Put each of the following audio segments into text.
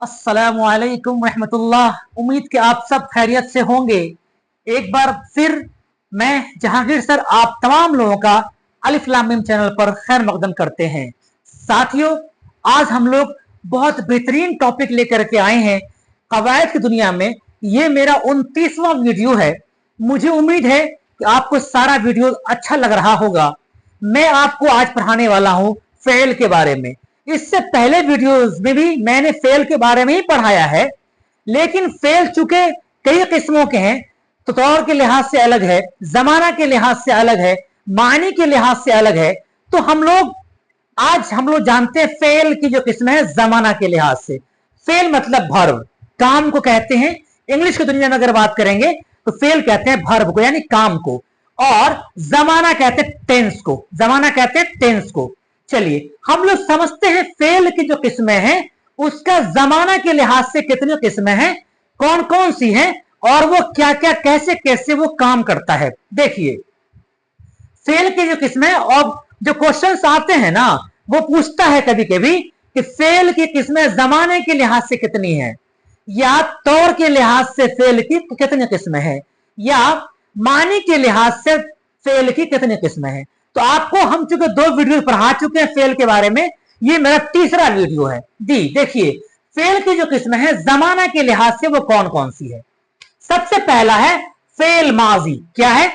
अस्सलामुअलैकुम रहमतुल्लाह। उम्मीद कि आप सब खैरियत से होंगे। एक बार फिर मैं जहांगीर सर आप तमाम लोगों का अलिफ लाम मीम चैनल पर खैर मकदम करते हैं। साथियों, आज हम लोग बहुत बेहतरीन टॉपिक लेकर के आए हैं कवायद की दुनिया में। ये मेरा 29वां वीडियो है। मुझे उम्मीद है कि आपको सारा वीडियो अच्छा लग रहा होगा। मैं आपको आज पढ़ाने वाला हूं फेल के बारे में। इससे पहले वीडियोस में भी मैंने फेल के बारे में ही पढ़ाया है, लेकिन फेल चूंकि कई किस्मों के हैं तो तौर के लिहाज से अलग है, जमाना के लिहाज से अलग है, मानी के लिहाज से अलग है। तो आज हम लोग जानते हैं फेल की जो किस्म है जमाना के लिहाज से। फेल मतलब भर्व, काम को कहते हैं। इंग्लिश की दुनिया में अगर बात करेंगे तो फेल कहते हैं भर्व को, यानी काम को, और जमाना कहते हैं टेंस को। जमाना कहते हैं टेंस को। चलिए हम लोग समझते हैं फेल की जो किस्में हैं उसका जमाना के लिहाज से कितनी किस्में हैं, कौन कौन सी हैं, और वो क्या क्या कैसे कैसे वो काम करता है। देखिए फेल की जो किस्में और जो क्वेश्चंस आते हैं ना, वो पूछता है कभी कभी कि फेल की किस्में जमाने के लिहाज से कितनी है, या तौर के लिहाज से फेल की कितनी किस्में हैं, या मानी के लिहाज से फेल की कितनी किस्में हैं। तो आपको हम चूंकि 2 वीडियो पढ़ा चुके हैं फेल के बारे में, ये मेरा तीसरा वीडियो है। देखिए फेल की जो किस्में हैं जमाना के लिहाज से वो कौन कौन सी है। सबसे पहला है फेल माजी। क्या है?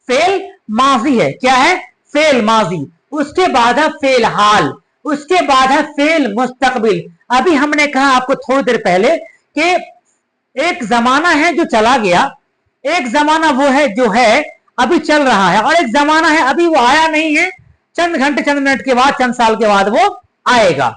फेल माजी है। क्या है? फेल माजी। उसके बाद है फेल हाल। उसके बाद है फेल मुस्तकबिल। अभी हमने कहा आपको थोड़ी देर पहले कि एक जमाना है जो चला गया, एक जमाना वो है जो है अभी चल रहा है, और एक जमाना है अभी वो आया नहीं है, चंद घंटे चंद मिनट के बाद चंद साल के बाद वो आएगा।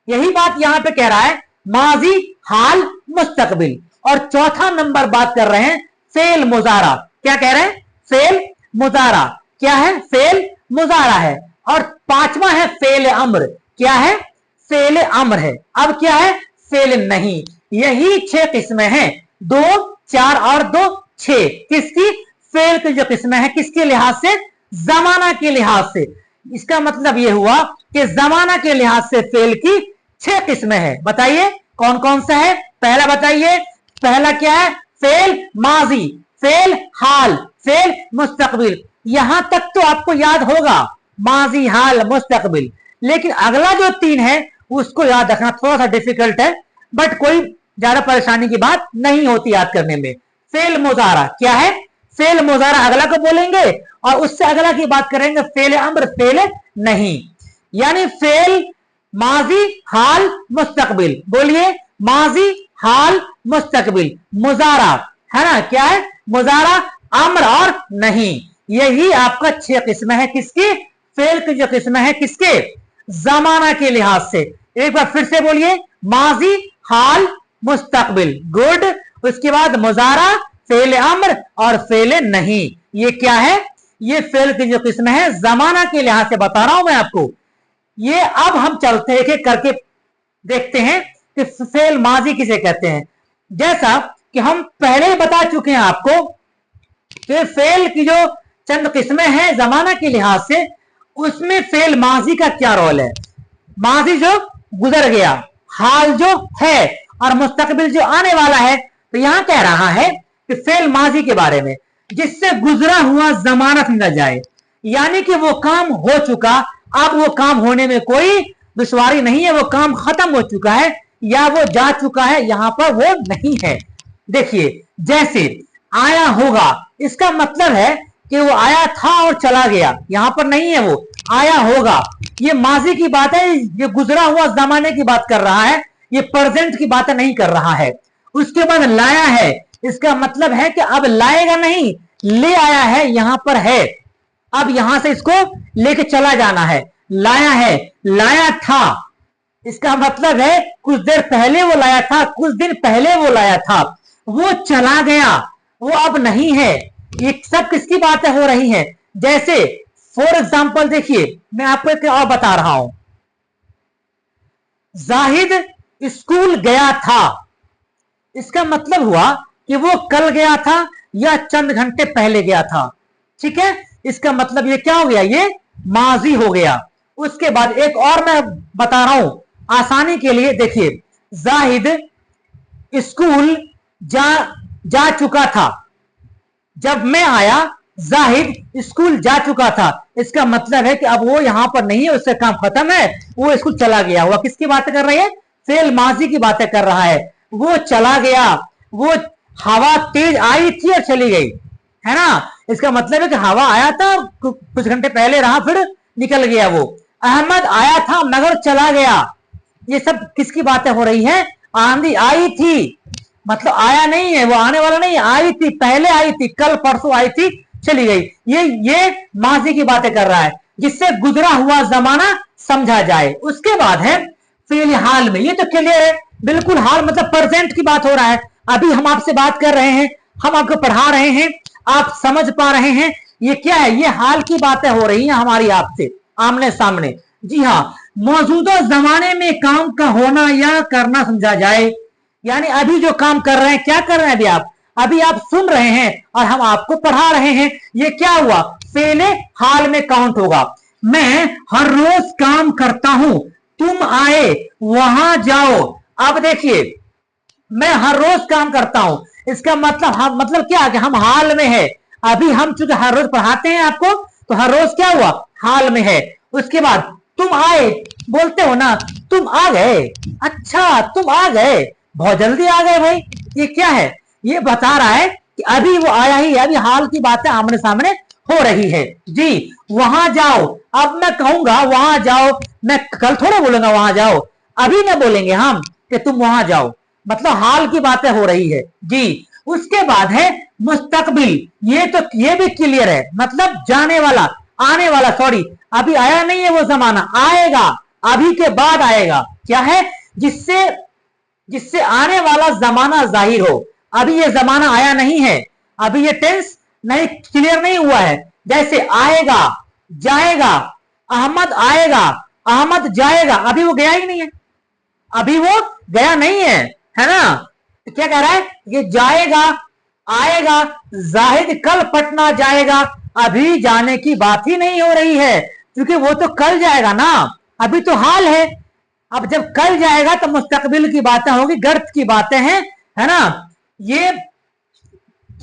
यही बात यहां पे कह रहा है, माजी हाल मुस्तकबिल। और चौथा नंबर बात कर रहे हैं फेल मुजारा। क्या कह रहे हैं? फेल मुजारा। क्या है? फेल मुजारा है। और पांचवा है फेल अम्र। क्या है? फेल अम्र है। अब क्या है? फेल नहीं। यही 6 किस्में हैं, 2 4 और 2 6। किसकी? फेल की जो किस्में हैं, किसके लिहाज से? जमाना के लिहाज से। इसका मतलब यह हुआ कि जमाना के लिहाज से फेल की 6 किस्में हैं। बताइए कौन कौन सा है? पहला बताइए। पहला क्या है? फेल माजी, फेल हाल, फेल मुस्तकबिल। यहां तक तो आपको याद होगा, माजी हाल मुस्तकबिल। लेकिन अगला जो 3 है उसको याद रखना थोड़ा सा डिफिकल्ट है, बट कोई ज्यादा परेशानी की बात नहीं होती याद करने में। फेल मुजारा क्या है? फेल मुजारा अगला को बोलेंगे, और उससे अगला की बात करेंगे फेल अम्र, फेल नहीं। यानी फेल माजी हाल मुस्तकबिल। बोलिए, माजी हाल मुस्तकबिल। मुजारा है ना? क्या है? मुजारा, अम्र और नहीं। यही आपका 6 किस्में है। किसकी? फेल की जो किस्में है, किसके? जमाना के लिहाज से। एक बार फिर से बोलिए, माजी हाल मुस्तकबिल। गुड। उसके बाद मुजारा, फेल अम्र और फेल नहीं। ये क्या है? ये फेल की जो किस्में है जमाना के लिहाज से बता रहा हूं मैं आपको। ये अब हम चलते हैं एक करके देखते हैं कि फेल माजी किसे कहते हैं। जैसा कि हम पहले ही बता चुके हैं आपको कि फेल की जो चंद किस्में हैं जमाना के लिहाज से, उसमें फेल माजी का क्या रोल है। माजी जो गुजर गया, हाल जो है, और मुस्तकबिल जो आने वाला है। तो यहां कह रहा है कि फेल माजी के बारे में, जिससे गुजरा हुआ जमाना समझा जाए, यानी कि वो काम हो चुका, अब वो काम होने में कोई दुश्वारी नहीं है, वो काम खत्म हो चुका है या वो जा चुका है, यहां पर वो नहीं है। देखिए जैसे आया होगा, इसका मतलब है कि वो आया था और चला गया, यहां पर नहीं है, वो आया होगा। ये माजी की बात है, ये गुजरा हुआ जमाने की बात कर रहा है, ये प्रेजेंट की बात नहीं कर रहा है। उसके बाद लाया है, इसका मतलब है कि अब लाएगा नहीं, ले आया है, यहां पर है, अब यहां से इसको लेके चला जाना है। लाया है, लाया था, इसका मतलब है कुछ देर पहले वो लाया था, कुछ दिन पहले वो लाया था, वो चला गया, वो अब नहीं है। ये सब किसकी बातें हो रही हैं? जैसे फॉर एग्जाम्पल देखिए, मैं आपको एक और बता रहा हूं। जाहिद स्कूल गया था, इसका मतलब हुआ कि वो कल गया था या चंद घंटे पहले गया था। ठीक है, इसका मतलब ये क्या हो गया? ये माजी हो गया। उसके बाद एक और मैं बता रहा हूं आसानी के लिए। देखिए जाहिद स्कूल जा चुका था। जब मैं आया जाहिद स्कूल जा चुका था। इसका मतलब है कि अब वो यहां पर नहीं है, उससे काम खत्म है, वो स्कूल चला गया। हुआ किसकी बातें कर रही है? फेल माजी की बातें कर रहा है। वो चला गया, वो हवा तेज आई थी और चली गई, है ना। इसका मतलब है कि हवा आया था, कुछ घंटे पहले रहा, फिर निकल गया। वो अहमद आया था मगर चला गया। ये सब किसकी बातें हो रही है? आंधी आई थी, मतलब आया नहीं है, वो आने वाला नहीं, आई थी, पहले आई थी, कल परसों आई थी, चली गई। ये माजी की बातें कर रहा है, जिससे गुजरा हुआ जमाना समझा जाए। उसके बाद है फेल हाल में। ये तो क्लियर है, बिल्कुल हाल मतलब प्रेजेंट की बात हो रहा है। अभी हम आपसे बात कर रहे हैं, हम आपको पढ़ा रहे हैं, आप समझ पा रहे हैं। ये क्या है? ये हाल की बातें हो रही हैं हमारी आपसे आमने सामने। जी हाँ, मौजूदा जमाने में काम का होना या करना समझा जाए। यानी अभी जो काम कर रहे हैं, क्या कर रहे हैं अभी आप? अभी आप सुन रहे हैं और हम आपको पढ़ा रहे हैं। ये क्या हुआ? फेले हाल में काउंट होगा। मैं हर रोज काम करता हूं, तुम आए वहां जाओ। अब देखिए, मैं हर रोज काम करता हूं, इसका मतलब क्या है कि हम हाल में है। अभी हम चूंकि हर रोज पढ़ाते हैं आपको, तो हर रोज क्या हुआ? हाल में है। उसके बाद तुम आए, बोलते हो ना, तुम आ गए। अच्छा, तुम आ गए, बहुत जल्दी आ गए भाई। ये क्या है? ये बता रहा है कि अभी वो आया ही है, अभी हाल की बातें आमने सामने हो रही है। जी, वहां जाओ। अब मैं कहूंगा वहां जाओ, मैं कल थोड़ा बोलूंगा वहां जाओ, अभी ना बोलेंगे हम कि तुम वहां जाओ, मतलब हाल की बातें हो रही है। जी, उसके बाद है मुस्तकबिल। ये भी क्लियर है, मतलब जाने वाला, आने वाला, सॉरी, अभी आया नहीं है वो जमाना, आएगा, अभी के बाद आएगा। क्या है? जिससे जिससे आने वाला जमाना जाहिर हो। अभी ये जमाना आया नहीं है, अभी ये टेंस नहीं, क्लियर नहीं हुआ है। जैसे आएगा, जाएगा, अहमद आएगा, अहमद जाएगा, अभी वो गया ही नहीं है, अभी वो गया नहीं है ना। तो क्या कह रहा है? ये जाएगा, आएगा, जाहिद कल पटना जाएगा, अभी जाने की बात ही नहीं हो रही है, क्योंकि वो तो कल जाएगा ना, अभी तो हाल है। अब जब कल जाएगा तो मुस्तकबिल की बातें होगी, गर्त की बातें हैं, है ना। ये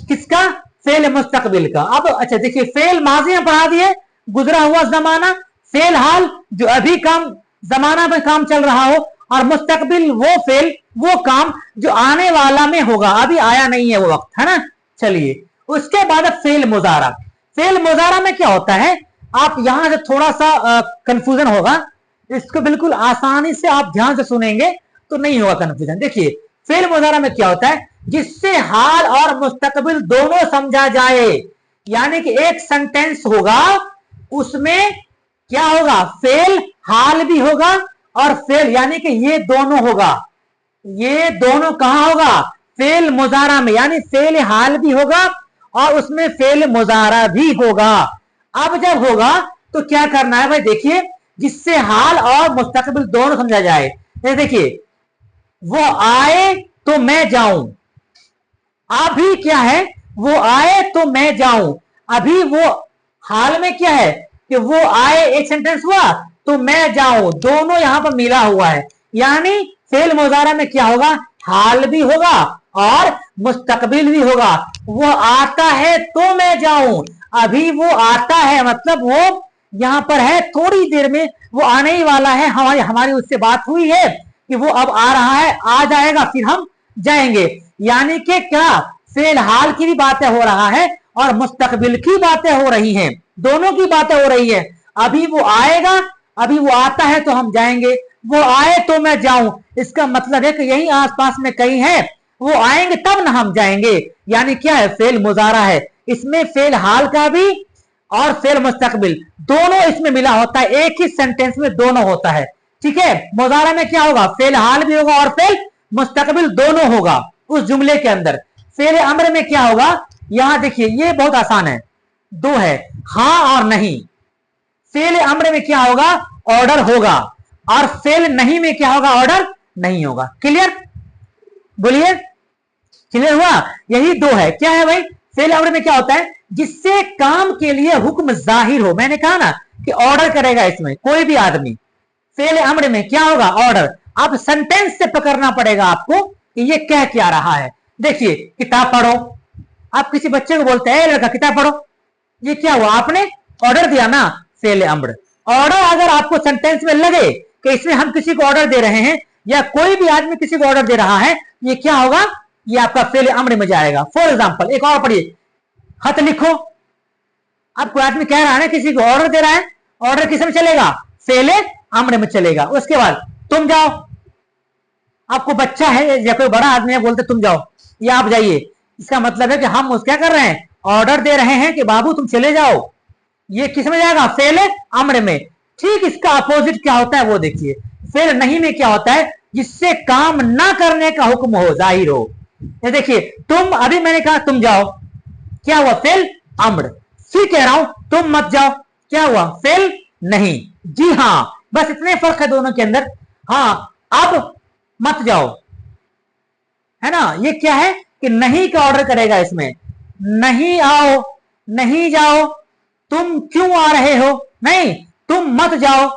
किसका? फेल मुस्तकबिल का। अब अच्छा देखिए, फेल माजी में पढ़ा दिए, गुजरा हुआ जमाना, फेल हाल जो अभी काम जमाना में काम चल रहा हो, और मुस्तकबिल वो फेल वो काम जो आने वाला में होगा, अभी आया नहीं है वो वक्त, है ना। चलिए, उसके बाद फेल मुजारा। फेल मुजारा में क्या होता है? आप यहां से थोड़ा सा कंफ्यूजन होगा, इसको बिल्कुल आसानी से आप ध्यान से सुनेंगे तो नहीं होगा कंफ्यूजन। देखिए, फेल मुजारा में क्या होता है? जिससे हाल और मुस्तकबिल दोनों समझा जाए। यानी कि एक सेंटेंस होगा, उसमें क्या होगा? फेल हाल भी होगा, और फेल यानी कि ये दोनों होगा। ये दोनों कहां होगा? फेल मुजारा में, यानी फेल हाल भी होगा और उसमें फेल मुजारा भी होगा। अब जब होगा तो क्या करना है भाई? देखिए, जिससे हाल और मुस्तकबिल दोनों समझा जाए। देखिए, वो आए तो मैं जाऊं, अभी क्या है? वो आए तो मैं जाऊं, अभी वो हाल में क्या है कि वो आए, एक सेंटेंस हुआ, तो मैं जाऊं, दोनों यहां पर मिला हुआ है। यानी फेल मुजारा में क्या होगा? हाल भी होगा और मुस्तकबिल भी होगा। वो आता है तो मैं जाऊं, अभी वो आता है, मतलब वो यहां पर है, थोड़ी देर में वो आने ही वाला है। हमारी उससे बात हुई है कि वो अब आ रहा है, आ जाएगा, फिर हम जाएंगे। यानी कि क्या? फेल हाल की भी बातें हो रहा है और मुस्तकबिल की बातें हो रही हैं, दोनों की बातें हो रही है। अभी वो आएगा, अभी वो आता है तो हम जाएंगे, वो आए तो मैं जाऊं, इसका मतलब है कि यही आसपास में कहीं है, वो आएंगे तब ना हम जाएंगे। यानी क्या है? फेल मुजारा है, इसमें फेल हाल का भी और फेल मुस्तकबिल दोनों इसमें मिला होता है, एक ही सेंटेंस में दोनों होता है। ठीक है, मुजारा में क्या होगा? फेल हाल भी होगा और फेल मुस्तकबिल दोनों होगा उस जुमले के अंदर। फेल अम्र में क्या होगा? यहां देखिए, ये बहुत आसान है, दो है, हां और नहीं। फेल अम्र में क्या होगा? ऑर्डर होगा, और फेल नहीं में क्या होगा? ऑर्डर नहीं होगा। क्लियर? बोलिए, क्लियर हुआ? यही दो है। क्या है भाई? फेल अम्र में क्या होता है? जिससे काम के लिए हुक्म जाहिर हो। मैंने कहा ना कि ऑर्डर करेगा इसमें कोई भी आदमी। फेल अम्र में क्या होगा? ऑर्डर। अब सेंटेंस से पकड़ना पड़ेगा आपको कि ये कह क्या रहा है। देखिए, किताब पढ़ो, आप किसी बच्चे को बोलते हैं लड़का किताब पढ़ो, ये क्या हुआ, आपने ऑर्डर दिया ना, फेल अम्र। ऑर्डर अगर आपको सेंटेंस में लगे कि इसमें हम किसी को ऑर्डर दे रहे हैं या कोई भी आदमी किसी को ऑर्डर दे रहा है, ये क्या होगा, ये आपका फेल अम्र में जाएगा। फॉर एग्जाम्पल एक और पढ़िए, खत लिखो। अब कोई आदमी कह रहा है ना, किसी को ऑर्डर दे रहा है, ऑर्डर किस में चलेगा, फेल अम्र में चलेगा। उसके बाद तुम जाओ, आपको बच्चा है या कोई बड़ा आदमी है, बोलते तुम जाओ या आप जाइए, इसका मतलब है कि हम क्या कर रहे हैं, ऑर्डर दे रहे हैं कि बाबू तुम चले जाओ, ये किस में जाएगा, फेल अम्र में। ठीक इसका अपोजिट क्या होता है वो देखिए, फेल नहीं में क्या होता है, जिससे काम ना करने का हुक्म हो, जाहिर हो। ये देखिए, तुम, अभी मैंने कहा तुम जाओ, क्या हुआ, फेल अम्र। फिर कह रहा हूं तुम मत जाओ, क्या हुआ, फेल नहीं। जी हां, बस इतने फर्क है दोनों के अंदर। हाँ, अब मत जाओ है ना, ये क्या है कि नहीं का ऑर्डर करेगा इसमें, नहीं आओ, नहीं जाओ, तुम क्यों आ रहे हो, नहीं, तुम मत जाओ,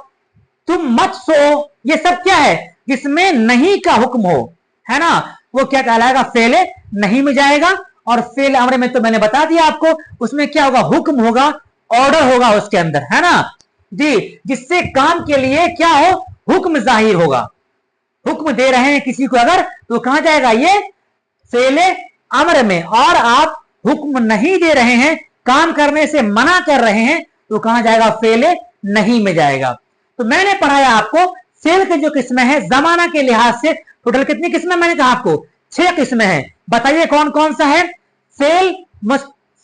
तुम मत सो, ये सब क्या है, जिसमें नहीं का हुक्म हो, है ना, वो क्या कहलाएगा, फेल नहीं में जाएगा। और फेल अम्र में तो मैंने बता दिया आपको, उसमें क्या होगा, हुक्म होगा, ऑर्डर होगा उसके अंदर, है ना जी, जिससे काम के लिए क्या हो, हुक्म जाहिर होगा। हुक्म दे रहे हैं किसी को अगर, तो कहां जाएगा, ये फेल अम्र में। और आप हुक्म नहीं दे रहे हैं, काम करने से मना कर रहे हैं, तो कहां जाएगा, फेल नहीं में जाएगा। तो मैंने पढ़ाया आपको फेल की जो किस्में हैं जमाना के लिहाज से, टोटल कितनी किस्में मैंने कहा आपको, 6 किस्में हैं। बताइए कौन कौन सा है, फेल,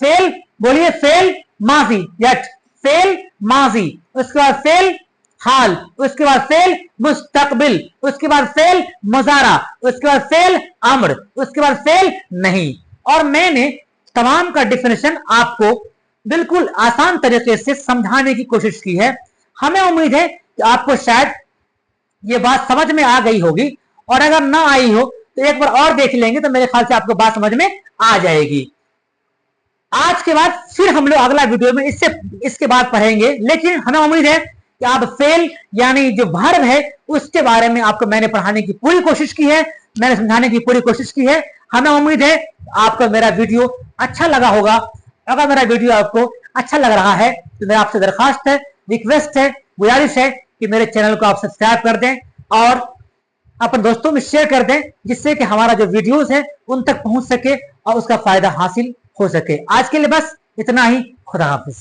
फेल बोलिए, फेल माजी, यट फेल माजी, उसके बाद फेल हाल, उसके बाद फेल मुस्तकबिल, उसके बाद फेल मुजारा, उसके बाद फेल अम्र, उसके बाद फेल नहीं। और मैंने तमाम का डिफिनेशन आपको बिल्कुल आसान तरीके से समझाने की कोशिश की है। हमें उम्मीद है कि आपको शायद ये बात समझ में आ गई होगी, और अगर ना आई हो तो एक बार और देख लेंगे, तो मेरे ख्याल से आपको बात समझ में आ जाएगी। आज के बाद फिर हम लोग अगला वीडियो में इसके बाद पढ़ेंगे, लेकिन हमें उम्मीद है कि आप फेल यानी जो वर्ब है उसके बारे में आपको मैंने पढ़ाने की पूरी कोशिश की है, मैंने समझाने की पूरी कोशिश की है। हमें उम्मीद है आपको मेरा वीडियो अच्छा लगा होगा। अगर मेरा वीडियो आपको अच्छा लग रहा है तो मेरा आपसे दरखास्त है, रिक्वेस्ट है, गुजारिश है कि मेरे चैनल को आप सब्सक्राइब कर दें और अपने दोस्तों में शेयर कर दें, जिससे कि हमारा जो वीडियोस है उन तक पहुंच सके और उसका फायदा हासिल हो सके। आज के लिए बस इतना ही, खुदा हाफिज।